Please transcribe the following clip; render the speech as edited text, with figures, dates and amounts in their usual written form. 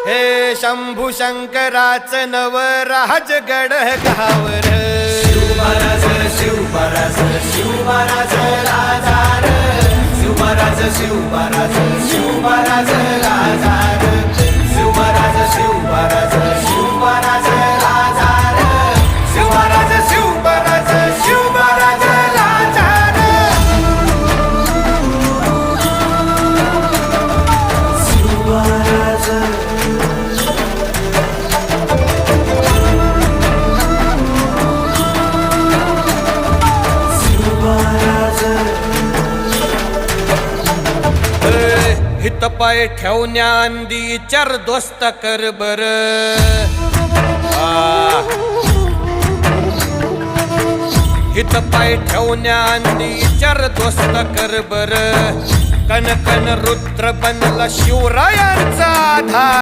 हे शंभू शंकराचं नवराज गड गावर शिवमहाराज शिवमहाराज शिवमहाराज राजा रे शिवमहाराज शिवमहाराज शिवमहाराज राजा रे शिवमहाराज शिवमहाराज शिवमहाराज राजा रे शिवमहाराज शिवमहाराज शिवमहाराज राजा रे शिवमहाराज हित पाय ठेवण्याआंदी चार दोस्त कर बर हित पाय ठेवण्याआंदी चार दोस्त कर बर कन कन रुद्र बनला शिवरायांचा आधार